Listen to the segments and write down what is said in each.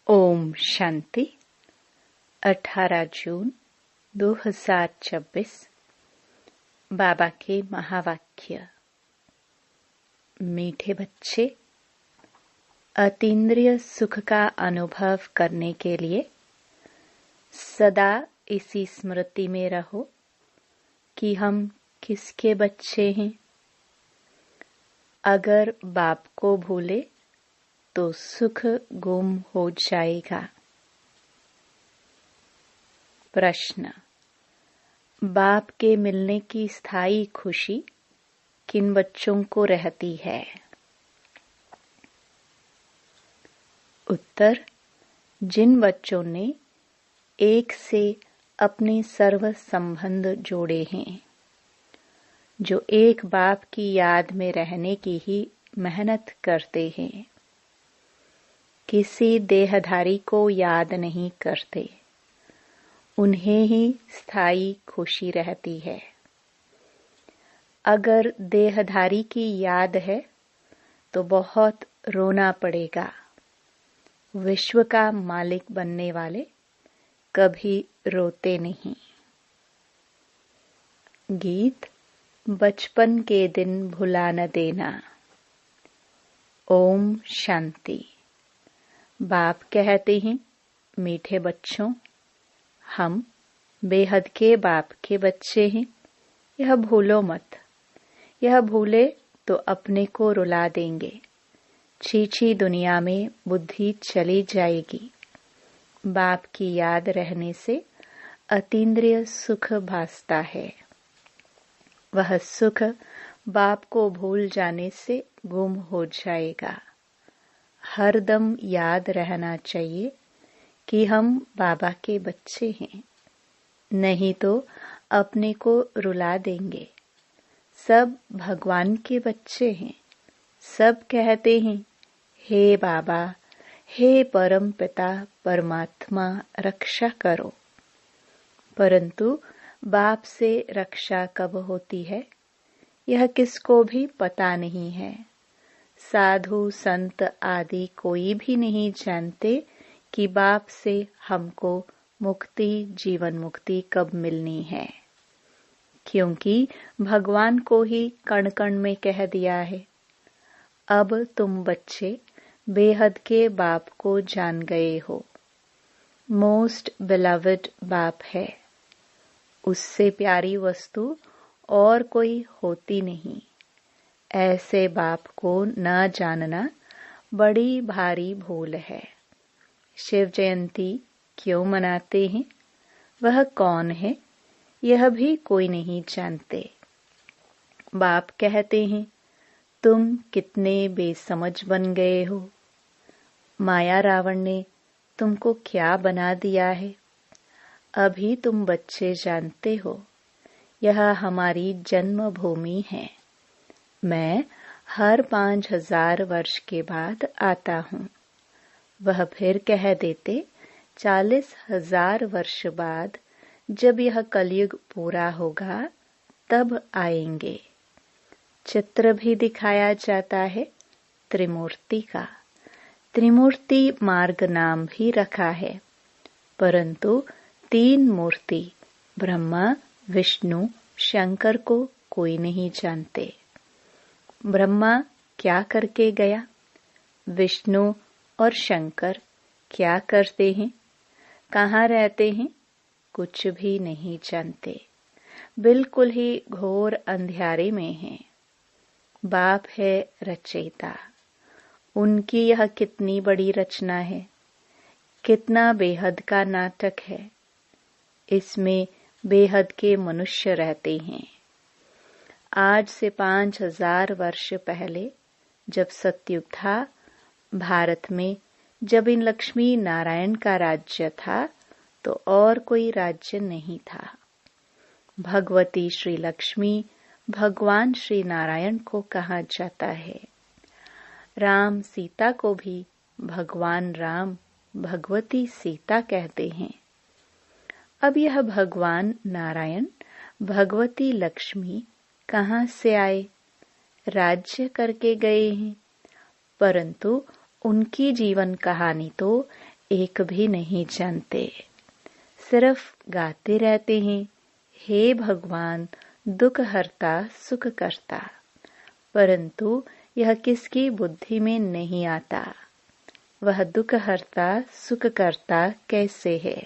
ओम शांति। 18 जून 2026। बाबा के महावाक्य। मीठे बच्चे, अतीन्द्रिय सुख का अनुभव करने के लिए सदा इसी स्मृति में रहो कि हम किसके बच्चे हैं। अगर बाप को भूले तो सुख गुम हो जाएगा। प्रश्न: बाप के मिलने की स्थायी खुशी किन बच्चों को रहती है? उत्तर: जिन बच्चों ने एक से अपने सर्व संबंध जोड़े हैं, जो एक बाप की याद में रहने की ही मेहनत करते हैं, किसी देहधारी को याद नहीं करते, उन्हें ही स्थायी खुशी रहती है। अगर देहधारी की याद है तो बहुत रोना पड़ेगा। विश्व का मालिक बनने वाले कभी रोते नहीं। गीत: बचपन के दिन भुला न देना। ओम शांति। बाप कहते हैं, मीठे बच्चों, हम बेहद के बाप के बच्चे हैं। यह भूलो मत। यह भूले तो अपने को रुला देंगे। छीछी दुनिया में बुद्धि चली जाएगी। बाप की याद रहने से अतीन्द्रिय सुख भासता है। वह सुख बाप को भूल जाने से गुम हो जाएगा। हर दम याद रहना चाहिए कि हम बाबा के बच्चे हैं, नहीं तो अपने को रुला देंगे। सब भगवान के बच्चे हैं। सब कहते हैं, हे बाबा, हे परम पिता परमात्मा, रक्षा करो। परंतु बाप से रक्षा कब होती है, यह किसको भी पता नहीं है। साधु संत आदि कोई भी नहीं जानते कि बाप से हमको मुक्ति, जीवन मुक्ति कब मिलनी है, क्योंकि भगवान को ही कण कण में कह दिया है। अब तुम बच्चे बेहद के बाप को जान गए हो। मोस्ट बिलवड बाप है। उससे प्यारी वस्तु और कोई होती नहीं। ऐसे बाप को न जानना बड़ी भारी भूल है। शिव जयंती क्यों मनाते हैं? वह कौन है, यह भी कोई नहीं जानते। बाप कहते हैं, तुम कितने बेसमझ बन गए हो। माया रावण ने तुमको क्या बना दिया है। अभी तुम बच्चे जानते हो, यह हमारी जन्मभूमि है। मैं हर 5000 वर्ष के बाद आता हूँ। वह फिर कह देते 40,000 वर्ष बाद, जब यह कलयुग पूरा होगा तब आएंगे। चित्र भी दिखाया जाता है त्रिमूर्ति का। त्रिमूर्ति मार्ग नाम भी रखा है, परंतु 3 मूर्ति ब्रह्मा, विष्णु, शंकर को कोई नहीं जानते। ब्रह्मा क्या करके गया, विष्णु और शंकर क्या करते हैं, कहाँ रहते हैं, कुछ भी नहीं जानते। बिल्कुल ही घोर अंधियारे में हैं। बाप है रचयिता। उनकी यह कितनी बड़ी रचना है, कितना बेहद का नाटक है। इसमें बेहद के मनुष्य रहते हैं। आज से 5000 वर्ष पहले जब सतयुग था, भारत में जब इन लक्ष्मी नारायण का राज्य था, तो और कोई राज्य नहीं था। भगवती श्री लक्ष्मी भगवान श्री नारायण को कहा जाता है। राम सीता को भी भगवान राम, भगवती सीता कहते हैं। अब यह भगवान नारायण, भगवती लक्ष्मी कहाँ से आए? राज्य करके गए हैं, परंतु उनकी जीवन कहानी तो एक भी नहीं जानते, सिर्फ गाते रहते हैं, हे भगवान दुख हरता सुख करता। परंतु यह किसकी बुद्धि में नहीं आता। वह दुख हरता सुख करता कैसे है?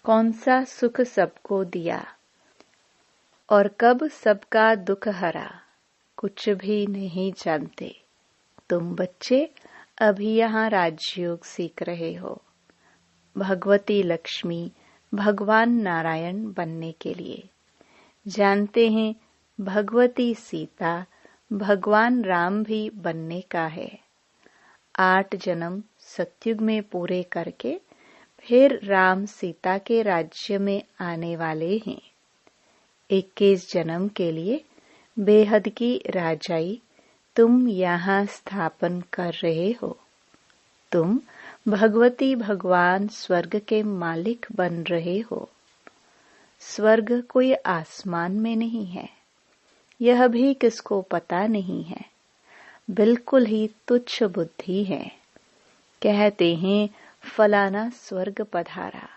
कौन सा सुख सबको दिया और कब सबका दुख हरा? कुछ भी नहीं जानते। तुम बच्चे अभी यहाँ राजयोग सीख रहे हो, भगवती लक्ष्मी भगवान नारायण बनने के लिए। जानते हैं भगवती सीता भगवान राम भी बनने का है। 8 जन्म सतयुग में पूरे करके फिर राम सीता के राज्य में आने वाले हैं। 21 जन्म के लिए बेहद की राजाई तुम यहाँ स्थापन कर रहे हो। तुम भगवती भगवान स्वर्ग के मालिक बन रहे हो। स्वर्ग कोई आसमान में नहीं है, यह भी किसको पता नहीं है। बिल्कुल ही तुच्छ बुद्धि है। कहते हैं फलाना स्वर्ग पधारा,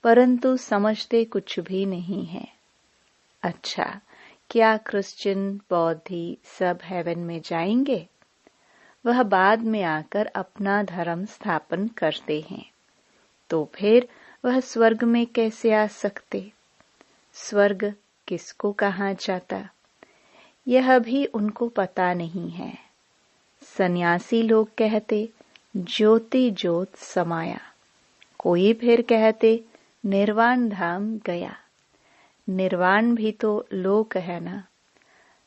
परंतु समझते कुछ भी नहीं है। अच्छा, क्या क्रिश्चियन बौद्धी सब हेवन में जाएंगे? वह बाद में आकर अपना धर्म स्थापन करते हैं, तो फिर वह स्वर्ग में कैसे आ सकते? स्वर्ग किसको कहा जाता, यह भी उनको पता नहीं है। सन्यासी लोग कहते ज्योति ज्योत समाया, कोई फिर कहते निर्वाण धाम गया। निर्वाण भी तो लोक है ना,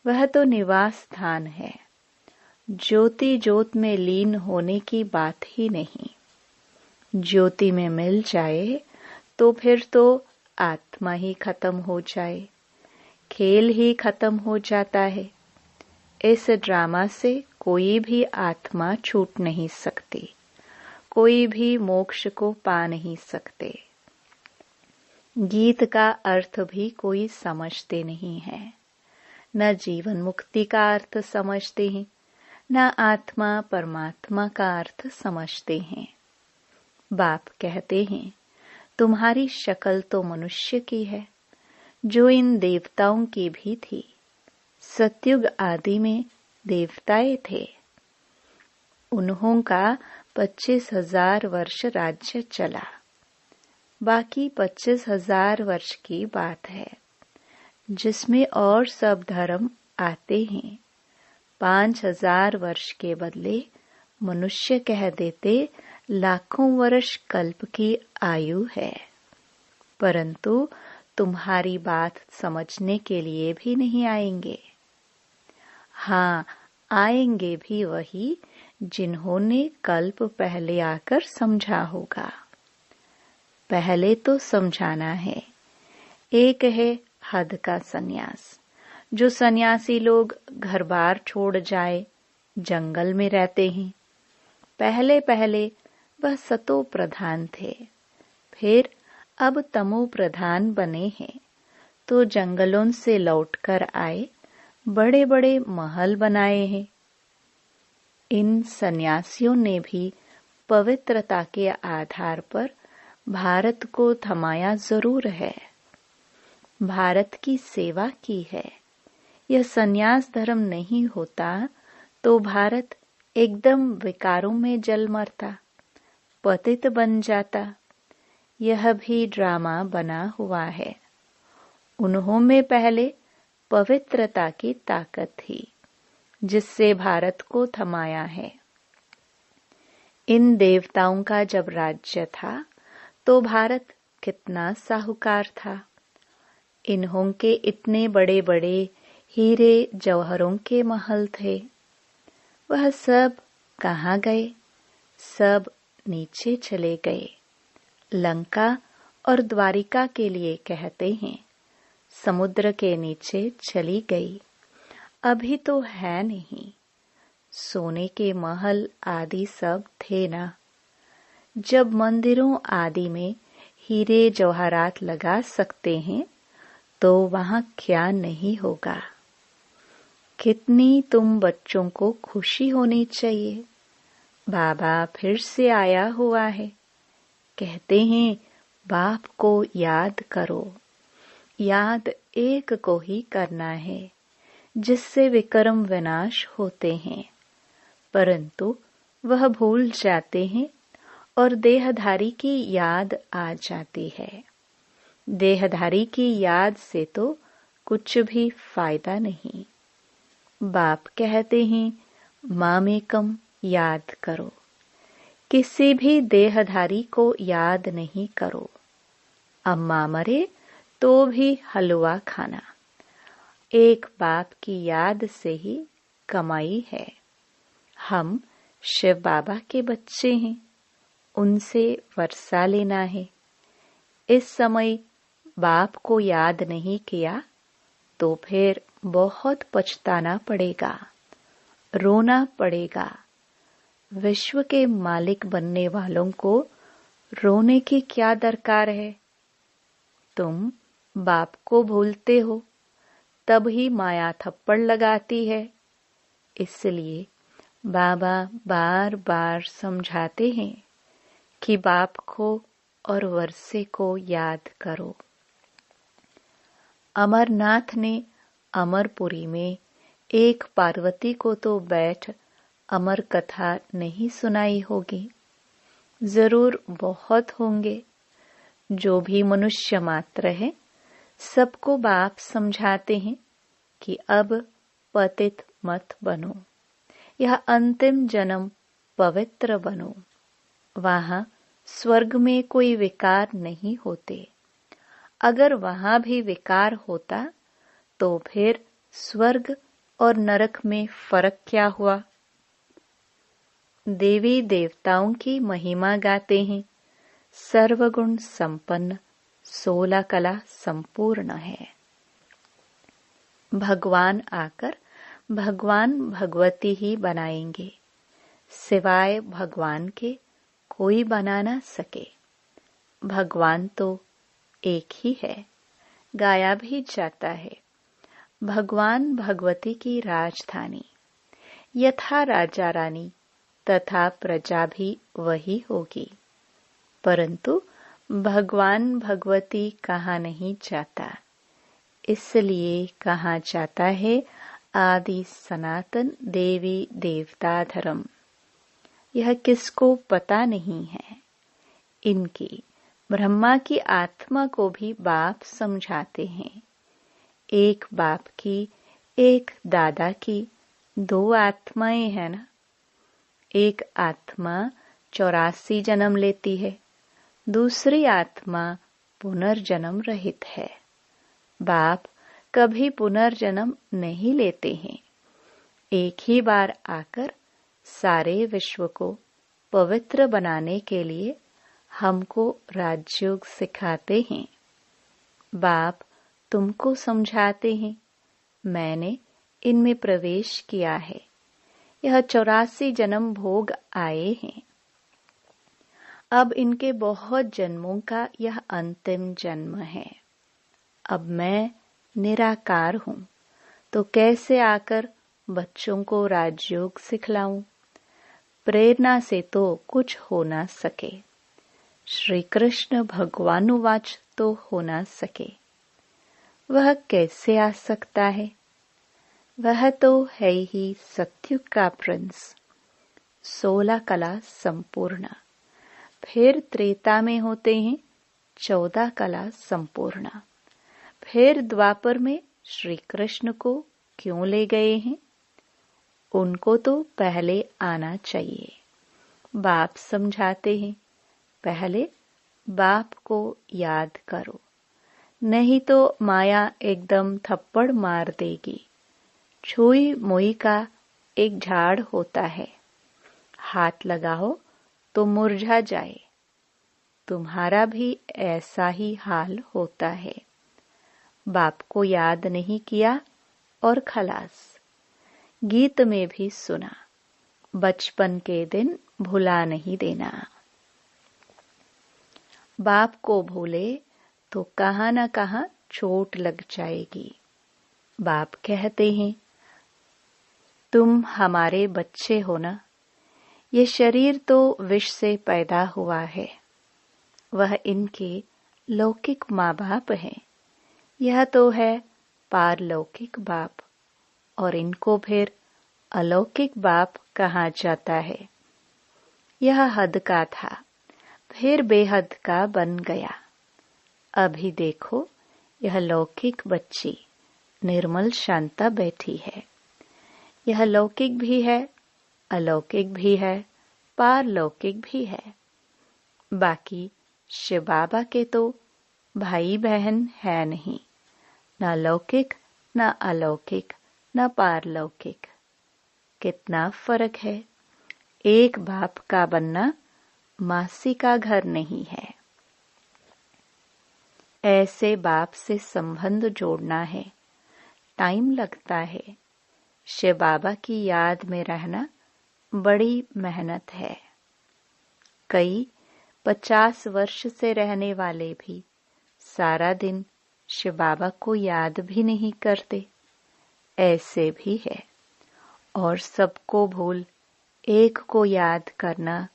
वह तो निवास स्थान है। ज्योति ज्योत में लीन होने की बात ही नहीं। ज्योति में मिल जाए तो फिर तो आत्मा ही खत्म हो जाए, खेल ही खत्म हो जाता है। इस ड्रामा से कोई भी आत्मा छूट नहीं सकती, कोई भी मोक्ष को पा नहीं सकते। गीत का अर्थ भी कोई समझते नहीं है। न जीवन मुक्ति का अर्थ समझते हैं, न आत्मा परमात्मा का अर्थ समझते हैं। बाप कहते हैं तुम्हारी शक्ल तो मनुष्य की है, जो इन देवताओं की भी थी। सतयुग आदि में देवताएं थे। उन्हों का 25,000 वर्ष राज्य चला। बाकी 25,000 वर्ष की बात है, जिसमें और सब धर्म आते हैं। 5,000 वर्ष के बदले मनुष्य कह देते लाखों वर्ष कल्प की आयु है। परंतु तुम्हारी बात समझने के लिए भी नहीं आएंगे। हाँ, आएंगे भी वही जिन्होंने कल्प पहले आकर समझा होगा। पहले तो समझाना है। एक है हद का सन्यास, जो सन्यासी लोग घर बार छोड़ जाए जंगल में रहते हैं। पहले पहले वह सतो प्रधान थे, फिर अब तमो प्रधान बने हैं, तो जंगलों से लौटकर आए, बड़े बड़े महल बनाए हैं। इन सन्यासियों ने भी पवित्रता के आधार पर भारत को थमाया जरूर है, भारत की सेवा की है। यह सन्यास धर्म नहीं होता तो भारत एकदम विकारों में जल मरता, पतित बन जाता। यह भी ड्रामा बना हुआ है। उन्हों में पहले पवित्रता की ताकत थी, जिससे भारत को थमाया है। इन देवताओं का जब राज्य था तो भारत कितना साहूकार था। इन्हों के इतने बड़े बड़े हीरे जौहरों के महल थे, वह सब कहाँ गए? सब नीचे चले गए। लंका और द्वारिका के लिए कहते हैं समुद्र के नीचे चली गई। अभी तो है नहीं। सोने के महल आदि सब थे ना। जब मंदिरों आदि में हीरे जवाहरात लगा सकते हैं तो वहां क्या नहीं होगा। कितनी तुम बच्चों को खुशी होनी चाहिए। बाबा फिर से आया हुआ है, कहते हैं बाप को याद करो। याद एक को ही करना है जिससे विक्रम विनाश होते हैं, परंतु वह भूल जाते हैं और देहधारी की याद आ जाती है। देहधारी की याद से तो कुछ भी फायदा नहीं। बाप कहते हैं मामेकम याद करो। किसी भी देहधारी को याद नहीं करो। अम्मा मरे तो भी हलवा खाना। एक बाप की याद से ही कमाई है। हम शिव बाबा के बच्चे हैं, उनसे वर्षा लेना है। इस समय बाप को याद नहीं किया तो फिर बहुत पछताना पड़ेगा, रोना पड़ेगा। विश्व के मालिक बनने वालों को रोने की क्या दरकार है। तुम बाप को भूलते हो, तब ही माया थप्पड़ लगाती है। इसलिए बाबा बार बार समझाते हैं कि बाप को और वर्षे को याद करो। अमरनाथ ने अमरपुरी में एक पार्वती को तो बैठ अमर कथा नहीं सुनाई होगी। जरूर बहुत होंगे। जो भी मनुष्य मात्र है, सबको बाप समझाते हैं कि अब पतित मत बनो। यह अंतिम जन्म पवित्र बनो। वहां स्वर्ग में कोई विकार नहीं होते। अगर वहां भी विकार होता तो फिर स्वर्ग और नरक में फर्क क्या हुआ। देवी देवताओं की महिमा गाते हैं। सर्वगुण संपन्न, 16 कला संपूर्ण है। भगवान आकर भगवान भगवती ही बनाएंगे। सिवाय भगवान के कोई बना ना सके। भगवान तो एक ही है, गाया भी जाता है। भगवान भगवती की राजधानी। यथा राजा रानी तथा प्रजा भी वही होगी। परंतु भगवान भगवती कहा नहीं जाता। इसलिए कहा जाता है आदि सनातन देवी देवता धर्म। यह किसको पता नहीं है। इनकी ब्रह्मा की आत्मा को भी बाप समझाते हैं। एक बाप की, एक दादा की 2 आत्माएं हैं ना। एक आत्मा 84 जन्म लेती है, दूसरी आत्मा पुनर्जन्म रहित है। बाप कभी पुनर्जन्म नहीं लेते हैं। एक ही बार आकर सारे विश्व को पवित्र बनाने के लिए हमको राजयोग सिखाते हैं। बाप तुमको समझाते हैं, मैंने इनमें प्रवेश किया है। यह 84 जन्म भोग आए हैं। अब इनके बहुत जन्मों का यह अंतिम जन्म है। अब मैं निराकार हूँ, तो कैसे आकर बच्चों को राजयोग सिखलाऊं। प्रेरणा से तो कुछ हो ना सके। श्री कृष्ण भगवानुवाच तो हो ना सके। वह कैसे आ सकता है। वह तो है ही सत्युग का प्रिंस। 16 कला संपूर्ण। फिर त्रेता में होते हैं 14 कला संपूर्ण। फिर द्वापर में श्री कृष्ण को क्यों ले गए हैं। उनको तो पहले आना चाहिए। बाप समझाते हैं, पहले बाप को याद करो, नहीं तो माया एकदम थप्पड़ मार देगी। छुई मुई का एक झाड़ होता है, हाथ लगाओ तो मुरझा जाए। तुम्हारा भी ऐसा ही हाल होता है। बाप को याद नहीं किया और खलास। गीत में भी सुना, बचपन के दिन भुला नहीं देना। बाप को भूले तो कहां न कहां चोट लग जाएगी। बाप कहते हैं, तुम हमारे बच्चे हो ना। ये शरीर तो विष से पैदा हुआ है। वह इनके लौकिक माँ बाप हैं। यह तो है पारलौकिक बाप, और इनको फिर अलौकिक बाप कहा जाता है। यह हद का था, फिर बेहद का बन गया। अभी देखो, यह लौकिक बच्ची निर्मल शांता बैठी है। यह लौकिक भी है, अलौकिक भी है, पारलौकिक भी है। बाकी शिव बाबा के तो भाई बहन है नहीं, न लौकिक, न अलौकिक, न पारलौकिक। कितना फर्क है। एक बाप का बनना मासी का घर नहीं है। ऐसे बाप से संबंध जोड़ना है, टाइम लगता है। शिव बाबा की याद में रहना बड़ी मेहनत है। कई 50 वर्ष से रहने वाले भी सारा दिन शिव बाबा को याद भी नहीं करते, ऐसे भी है। और सबको भूल एक को याद करना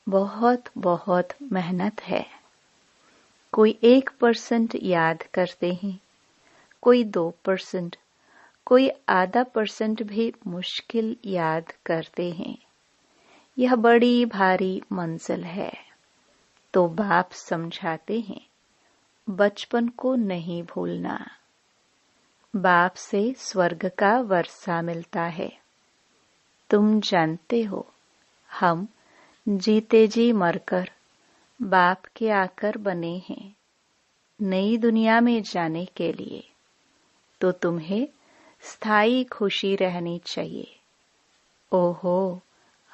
बहुत बहुत मेहनत है। कोई 1% याद करते हैं, कोई 2%, कोई ½% भी मुश्किल याद करते हैं। यह बड़ी भारी मंजिल है। तो बाप समझाते हैं, बचपन को नहीं भूलना। बाप से स्वर्ग का वर्षा मिलता है। तुम जानते हो, हम जीते जी मरकर बाप के आकर बने हैं नई दुनिया में जाने के लिए। तो तुम्हें स्थायी खुशी रहनी चाहिए। ओहो,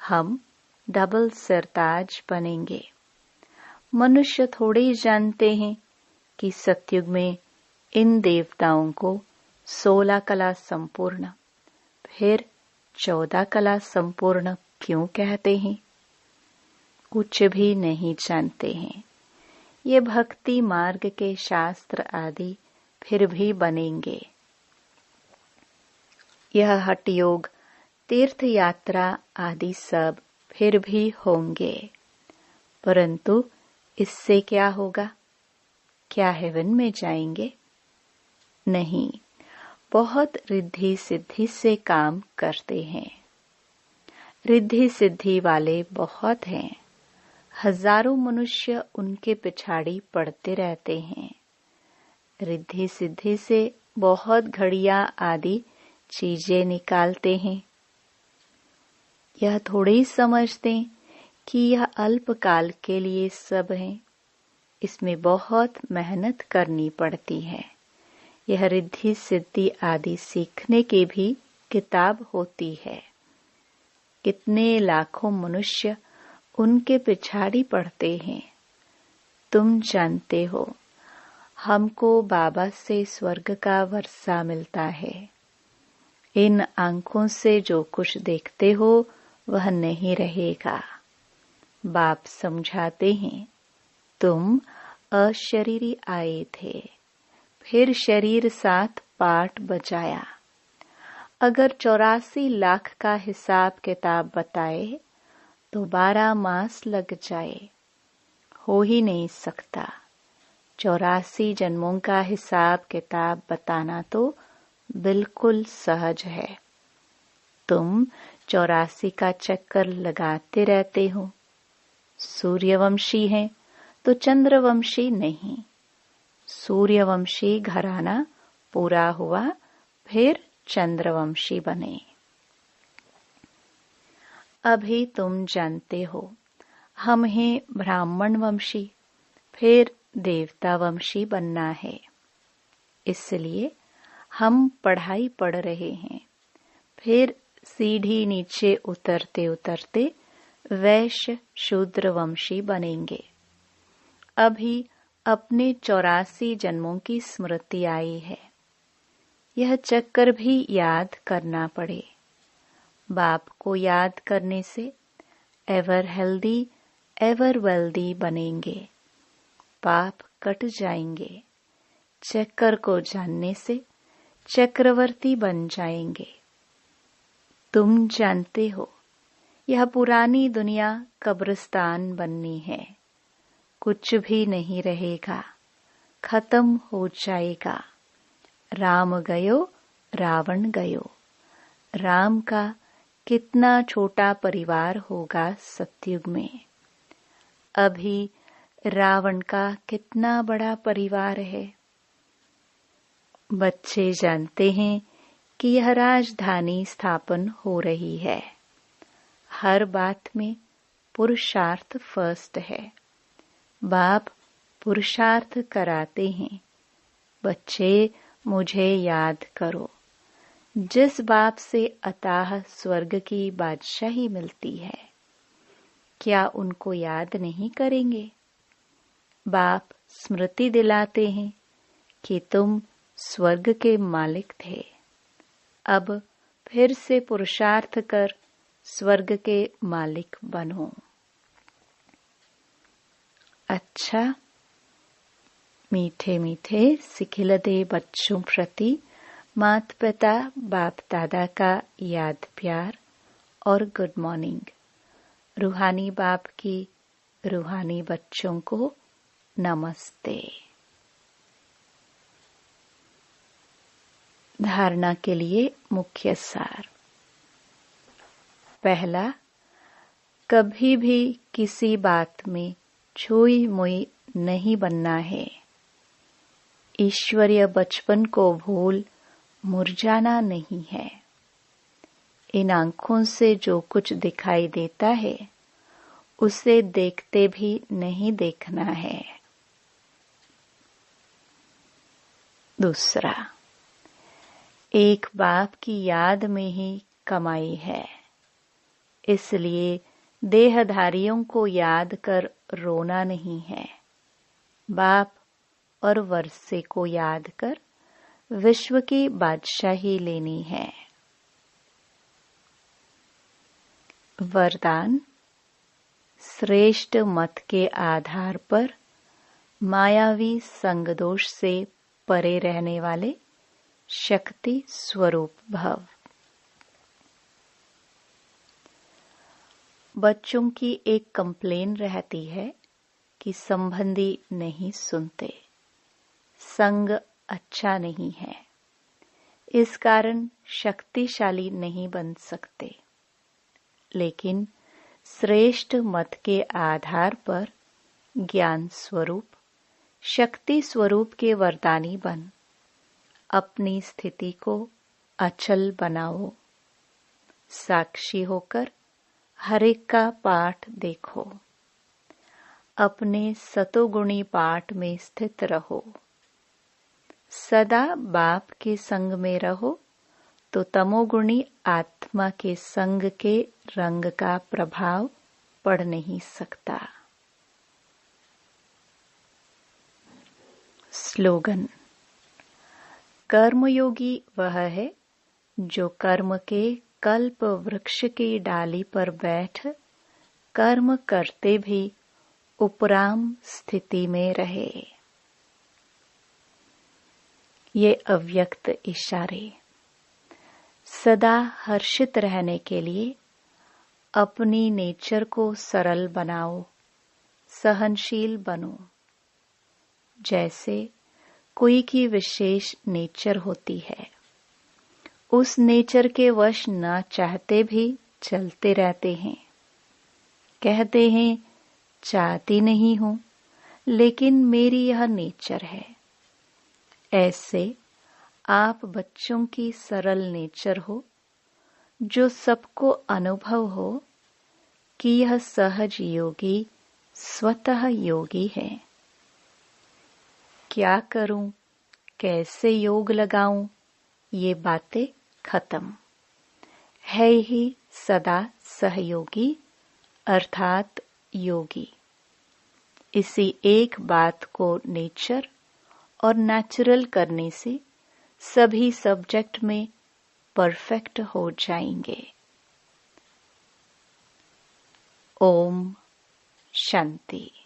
हम डबल सरताज बनेंगे। मनुष्य थोड़े ही जानते हैं कि सतयुग में इन देवताओं को 16 कला संपूर्ण, फिर 14 कला संपूर्ण क्यों कहते हैं? कुछ भी नहीं जानते हैं। ये भक्ति मार्ग के शास्त्र आदि फिर भी बनेंगे। यह हठ योग, तीर्थ यात्रा आदि सब फिर भी होंगे, परंतु इससे क्या होगा? क्या हेवन में जाएंगे? नहीं, बहुत रिद्धि सिद्धि से काम करते हैं। रिद्धि सिद्धि वाले बहुत हैं। हजारों मनुष्य उनके पिछाड़ी पड़ते रहते हैं। रिद्धि सिद्धि से बहुत घड़ियां आदि चीजें निकालते हैं। यह थोड़े ही समझते कि यह अल्पकाल के लिए सब है। इसमें बहुत मेहनत करनी पड़ती है। यह रिद्धि सिद्धि आदि सीखने की भी किताब होती है। कितने लाखों मनुष्य उनके पिछाड़ी पड़ते हैं। तुम जानते हो, हमको बाबा से स्वर्ग का वर्षा मिलता है। इन आंखों से जो कुछ देखते हो वह नहीं रहेगा। बाप समझाते हैं, तुम अशरीरी आए थे, फिर शरीर साथ पाठ बजाया। अगर 84 लाख का हिसाब किताब बताए तो 12 मास लग जाए। हो ही नहीं सकता। 84 जन्मों का हिसाब किताब बताना तो बिल्कुल सहज है। तुम 84 का चक्कर लगाते रहते हो। सूर्यवंशी हैं तो चंद्रवंशी नहीं। सूर्यवंशी घराना पूरा हुआ, फिर चंद्रवंशी बने। अभी तुम जानते हो, हम हैं ब्राह्मण वंशी, फिर देवता वंशी बनना है। इसलिए हम पढ़ाई पढ़ रहे हैं। फिर सीढ़ी नीचे उतरते उतरते वैश्य शूद्र वंशी बनेंगे। अभी अपने 84 जन्मों की स्मृति आई है। यह चक्कर भी याद करना पड़े। बाप को याद करने से एवर हेल्दी एवर वेल्दी बनेंगे। पाप कट जाएंगे। चक्कर को जानने से चक्रवर्ती बन जाएंगे। तुम जानते हो, यह पुरानी दुनिया कब्रिस्तान बननी है। कुछ भी नहीं रहेगा, खत्म हो जाएगा। राम गयो रावण गयो। राम का कितना छोटा परिवार होगा सतयुग में, अभी रावण का कितना बड़ा परिवार है। बच्चे जानते हैं कि यह राजधानी स्थापन हो रही है। हर बात में पुरुषार्थ फर्स्ट है। बाप पुरुषार्थ कराते हैं, बच्चे मुझे याद करो। जिस बाप से अताह स्वर्ग की बादशाही मिलती है, क्या उनको याद नहीं करेंगे? बाप स्मृति दिलाते हैं कि तुम स्वर्ग के मालिक थे, अब फिर से पुरुषार्थ कर स्वर्ग के मालिक बनो। अच्छा, मीठे मीठे सिखिलदे बच्चों प्रति माता पिता बाप दादा का याद प्यार और गुड मॉर्निंग। रूहानी बाप की रूहानी बच्चों को नमस्ते। धारणा के लिए मुख्य सार। पहला, कभी भी किसी बात में छुई मुई नहीं बनना है। ईश्वरीय बचपन को भूल मुरझाना नहीं है। इन आंखों से जो कुछ दिखाई देता है उसे देखते भी नहीं देखना है। दूसरा, एक बाप की याद में ही कमाई है, इसलिए देहधारियों को याद कर रोना नहीं है। बाप और वर्षे को याद कर विश्व की बादशाही लेनी है। वरदान, श्रेष्ठ मत के आधार पर मायावी संगदोष से परे रहने वाले शक्ति स्वरूप भव। बच्चों की एक कंप्लेन रहती है कि संबंधी नहीं सुनते, संग अच्छा नहीं है, इस कारण शक्तिशाली नहीं बन सकते। लेकिन श्रेष्ठ मत के आधार पर ज्ञान स्वरूप, शक्ति स्वरूप के वरदानी बन अपनी स्थिति को अचल बनाओ। साक्षी होकर हर एक का पाठ देखो। अपने सतोगुणी पाठ में स्थित रहो। सदा बाप के संग में रहो तो तमोगुणी आत्मा के संग के रंग का प्रभाव पड़ नहीं सकता। स्लोगन, कर्मयोगी वह है जो कर्म के कल्प वृक्ष की डाली पर बैठ कर्म करते भी उपराम स्थिति में रहे। ये अव्यक्त इशारे। सदा हर्षित रहने के लिए अपनी नेचर को सरल बनाओ, सहनशील बनो। जैसे कोई की विशेष नेचर होती है, उस नेचर के वश न चाहते भी चलते रहते हैं। कहते हैं चाहती नहीं हूं, लेकिन मेरी यह नेचर है। ऐसे आप बच्चों की सरल नेचर हो, जो सबको अनुभव हो कि यह सहज योगी स्वतः योगी है। क्या करूं, कैसे योग लगाऊं, ये बातें खत्म। है ही सदा सहयोगी अर्थात योगी। इसी एक बात को नेचर और नेचुरल करने से सभी सब्जेक्ट में परफेक्ट हो जाएंगे। ओम शांति।